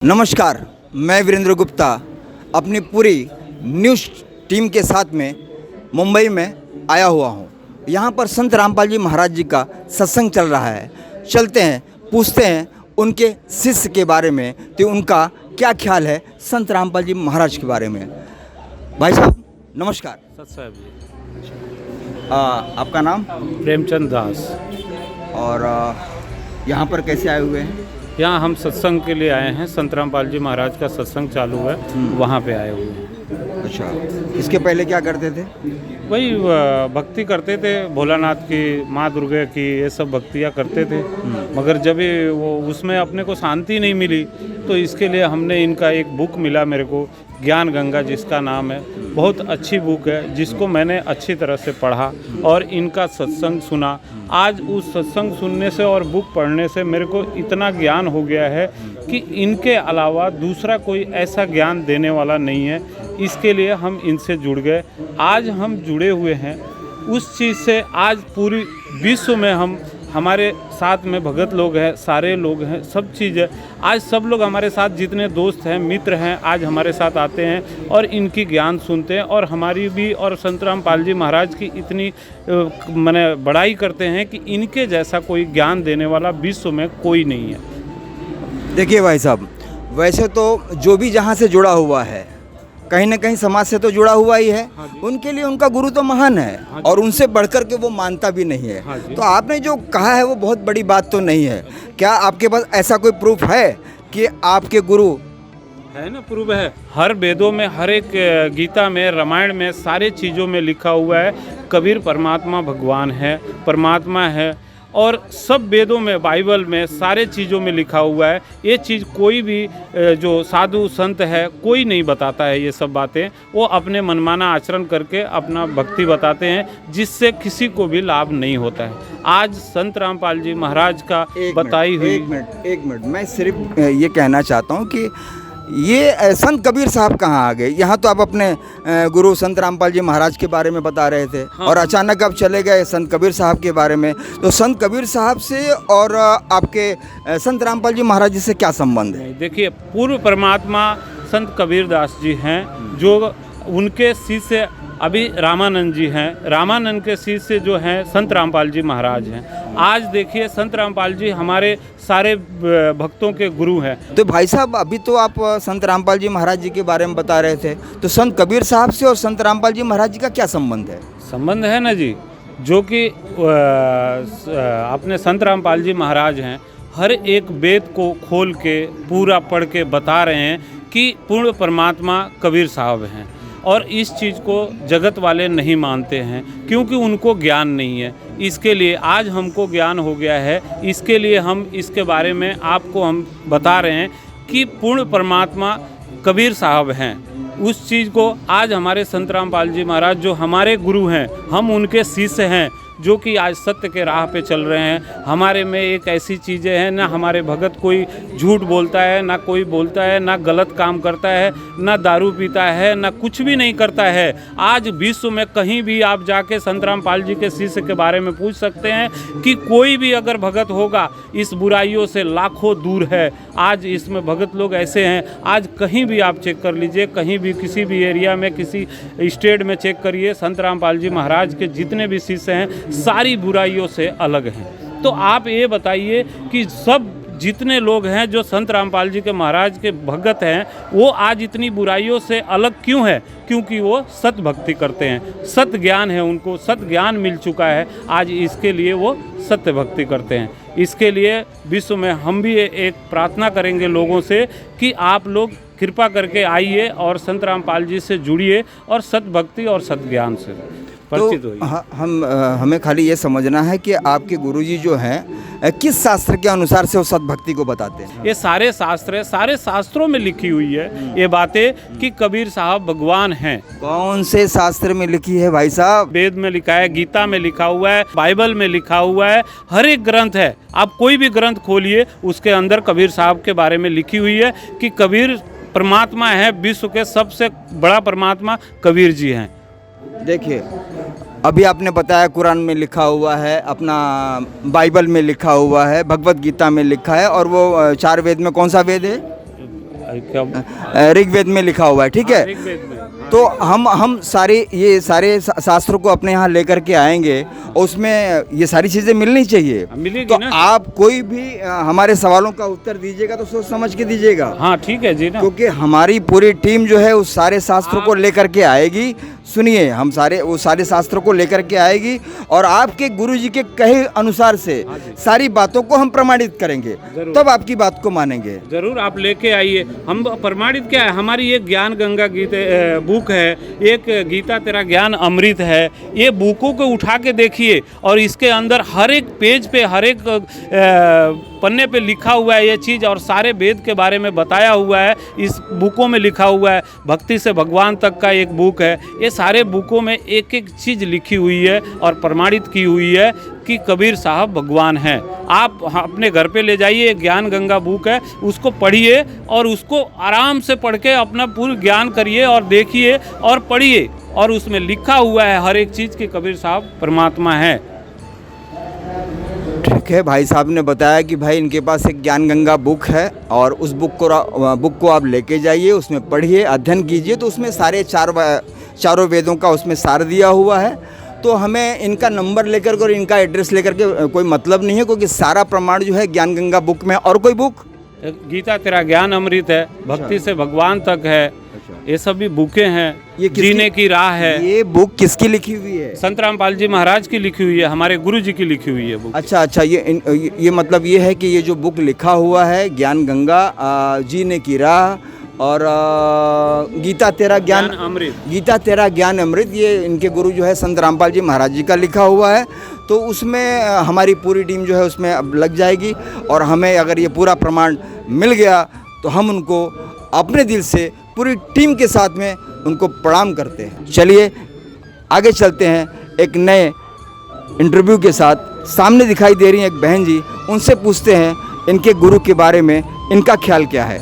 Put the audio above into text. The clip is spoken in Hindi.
नमस्कार, मैं वीरेंद्र गुप्ता अपनी पूरी न्यूज़ टीम के साथ में मुंबई में आया हुआ हूँ। यहाँ पर संत रामपाल जी महाराज जी का सत्संग चल रहा है। चलते हैं, पूछते हैं उनके शिष्य के बारे में कि उनका क्या ख्याल है संत रामपाल जी महाराज के बारे में। भाई साहब नमस्कार। सत साहब जी। आपका नाम? प्रेमचंद दास। और यहाँ पर कैसे आए हुए हैं? यहाँ हम सत्संग के लिए आए हैं। संत रामपाल जी महाराज का सत्संग चालू है, वहाँ पे आए हुए हैं। अच्छा, इसके पहले क्या करते थे? वही भक्ति करते थे, भोलानाथ की, माँ दुर्गा की, ये सब भक्तियाँ करते थे। मगर जब ये वो उसमें अपने को शांति नहीं मिली, तो इसके लिए हमने इनका एक बुक मिला मेरे को, ज्ञान गंगा जिसका नाम है। बहुत अच्छी बुक है, जिसको मैंने अच्छी तरह से पढ़ा और इनका सत्संग सुना। आज उस सत्संग सुनने से और बुक पढ़ने से मेरे को इतना ज्ञान हो गया है कि इनके अलावा दूसरा कोई ऐसा ज्ञान देने वाला नहीं है। इसके लिए हम इनसे जुड़ गए। आज हम जुड़े हुए हैं उस चीज़ से। आज पूरी विश्व में हमारे साथ में भगत लोग हैं, सारे लोग हैं, सब चीज़ है। आज सब लोग हमारे साथ, जितने दोस्त हैं, मित्र हैं, आज हमारे साथ आते हैं और इनकी ज्ञान सुनते हैं। और हमारी भी और संत रामपाल जी महाराज की इतनी माने बड़ाई करते हैं कि इनके जैसा कोई ज्ञान देने वाला विश्व में कोई नहीं है। देखिए भाई साहब, वैसे तो जो भी जहाँ से जुड़ा हुआ है, कहीं ना कहीं समाज से तो जुड़ा हुआ ही है। उनके लिए उनका गुरु तो महान है और उनसे बढ़कर के वो मानता भी नहीं है। तो आपने जो कहा है वो बहुत बड़ी बात तो नहीं है। क्या आपके पास ऐसा कोई प्रूफ है कि आपके गुरु है? ना, प्रूफ है। हर वेदों में, हर एक गीता में, रामायण में, सारे चीज़ों में लिखा हुआ है कबीर परमात्मा भगवान है, परमात्मा है। और सब वेदों में, बाइबल में, सारे चीज़ों में लिखा हुआ है। ये चीज़ कोई भी जो साधु संत है, कोई नहीं बताता है ये सब बातें। वो अपने मनमाना आचरण करके अपना भक्ति बताते हैं, जिससे किसी को भी लाभ नहीं होता है। आज संत रामपाल जी महाराज का बताई हुई एक मिनट मैं सिर्फ ये कहना चाहता हूँ कि ये संत कबीर साहब कहाँ आ गए? यहाँ तो आप अपने गुरु संत रामपाल जी महाराज के बारे में बता रहे थे। और अचानक आप चले गए संत कबीर साहब के बारे में। तो संत कबीर साहब से और आपके संत रामपाल जी महाराज जी से क्या संबंध है? देखिए, पूर्व परमात्मा संत कबीर दास जी हैं, जो उनके शिष्य अभी रामानंद जी हैं। रामानंद के शिष्य जो हैं संत रामपाल जी महाराज हैं। आज देखिए, संत रामपाल जी हमारे सारे भक्तों के गुरु हैं। तो भाई साहब, अभी तो आप संत रामपाल जी महाराज जी के बारे में बता रहे थे, तो संत कबीर साहब से और संत रामपाल जी महाराज जी का क्या संबंध है? संबंध है ना जी, जो कि अपने संत रामपाल जी महाराज हैं, हर एक वेद को खोल के पूरा पढ़ के बता रहे हैं कि पूर्ण परमात्मा कबीर साहब हैं। और इस चीज़ को जगत वाले नहीं मानते हैं, क्योंकि उनको ज्ञान नहीं है। इसके लिए आज हमको ज्ञान हो गया है। इसके लिए हम इसके बारे में आपको हम बता रहे हैं कि पूर्ण परमात्मा कबीर साहब हैं। उस चीज़ को आज हमारे संत रामपाल जी महाराज, जो हमारे गुरु हैं, हम उनके शिष्य हैं, जो कि आज सत्य के राह पे चल रहे हैं। हमारे में एक ऐसी चीज़ें हैं, ना हमारे भगत कोई झूठ बोलता है, ना कोई बोलता है, ना गलत काम करता है, ना दारू पीता है, ना कुछ भी नहीं करता है। आज विश्व में कहीं भी आप जाके संत रामपाल जी के शिष्य के बारे में पूछ सकते हैं कि कोई भी अगर भगत होगा, इस बुराइयों से लाखों दूर है। आज इसमें भगत लोग ऐसे हैं, आज कहीं भी आप चेक कर लीजिए, कहीं भी किसी भी एरिया में, किसी स्टेट में चेक करिए, संत रामपाल जी महाराज के जितने भी शिष्य हैं सारी बुराइयों से अलग हैं। तो आप ये बताइए कि सब जितने लोग हैं जो संत रामपाल जी के महाराज के भगत हैं, वो आज इतनी बुराइयों से अलग क्यों है? क्योंकि वो सत भक्ति करते हैं, सत ज्ञान है, उनको सत ज्ञान मिल चुका है। आज इसके लिए वो सत्य भक्ति करते हैं। इसके लिए विश्व में हम भी एक प्रार्थना करेंगे लोगों से कि आप लोग कृपा करके आइए और संत रामपाल जी से जुड़िए और सत भक्ति और सत ज्ञान से परिचित होइए। हमें खाली ये समझना है कि आपके गुरुजी जो हैं किस शास्त्र के अनुसार से वो सद्भक्ति को बताते हैं? ये सारे शास्त्र है, सारे शास्त्रों में लिखी हुई है ये बातें कि कबीर साहब भगवान हैं। कौन से शास्त्र में लिखी है भाई साहब? वेद में लिखा है, गीता में लिखा हुआ है, बाइबल में लिखा हुआ है, हर एक ग्रंथ है। आप कोई भी ग्रंथ खोलिए, उसके अंदर कबीर साहब के बारे में लिखी हुई है कि कबीर परमात्मा है, विश्व के सबसे बड़ा परमात्मा कबीर जी हैं। देखिए, अभी आपने बताया कुरान में लिखा हुआ है, अपना बाइबल में लिखा हुआ है, भगवत गीता में लिखा है, और वो चार वेद में कौन सा वेद है? क्या ऋग्वेद में लिखा हुआ है, ठीक है। ऋग्वेद में तो हम सारे शास्त्रों को अपने यहाँ लेकर के आएंगे और उसमें ये सारी चीज़ें मिलनी चाहिए। मिलेगी तो ना। आप कोई भी हमारे सवालों का उत्तर दीजिएगा तो सोच समझ के दीजिएगा, हाँ ठीक है जी ना। क्योंकि हमारी पूरी टीम जो है उस सारे शास्त्रों को लेकर के आएगी। सुनिए, हम वो सारे शास्त्रों को लेकर के आएगी और आपके गुरुजी के कहे अनुसार से सारी बातों को हम प्रमाणित करेंगे, तब आपकी बात को मानेंगे। जरूर आप लेके आइए। हम प्रमाणित क्या है, हमारी एक ज्ञान गंगा बुक है, एक गीता तेरा ज्ञान अमृत है। ये बुकों को उठा के देखिए और इसके अंदर हर एक पेज पे, हर एक पन्ने पे लिखा हुआ है ये चीज़, और सारे वेद के बारे में बताया हुआ है। इस बुकों में लिखा हुआ है, भक्ति से भगवान तक का एक बुक है। ये सारे बुकों में एक एक चीज़ लिखी हुई है और प्रमाणित की हुई है कि कबीर साहब भगवान हैं। आप अपने घर पे ले जाइए, एक ज्ञान गंगा बुक है, उसको पढ़िए और उसको आराम से पढ़ के अपना पूर्ण ज्ञान करिए और देखिए और पढ़िए, और उसमें लिखा हुआ है हर एक चीज़ कि कबीर साहब परमात्मा है। ठीक है, भाई साहब ने बताया कि भाई इनके पास एक ज्ञान गंगा बुक है और उस बुक को आप लेके जाइए, उसमें पढ़िए, अध्ययन कीजिए। तो उसमें सारे चारों वेदों का उसमें सार दिया हुआ है। तो हमें इनका नंबर लेकर के और इनका एड्रेस लेकर के कोई मतलब नहीं है, क्योंकि सारा प्रमाण जो है ज्ञान गंगा बुक में। और कोई बुक, गीता तेरा ज्ञान अमृत है, भक्ति से भगवान तक है, ये सभी बुकें हैं। ये जीने की राह है। ये बुक किसकी लिखी हुई है? संत रामपाल जी महाराज की लिखी हुई है, हमारे गुरु जी की लिखी हुई है बुक। अच्छा, ये मतलब ये है कि ये जो बुक लिखा हुआ है ज्ञान गंगा, जीने की राह और गीता तेरा ज्ञान अमृत, ये इनके गुरु जो है संत रामपाल जी महाराज जी का लिखा हुआ है। तो उसमें हमारी पूरी टीम जो है उसमें अब लग जाएगी और हमें अगर ये पूरा प्रमाण मिल गया तो हम उनको अपने दिल से पूरी टीम के साथ में उनको प्रणाम करते हैं। चलिए आगे चलते हैं एक नए इंटरव्यू के साथ। सामने दिखाई दे रही हैं एक बहन जी, उनसे पूछते हैं इनके गुरु के बारे में इनका ख्याल क्या है।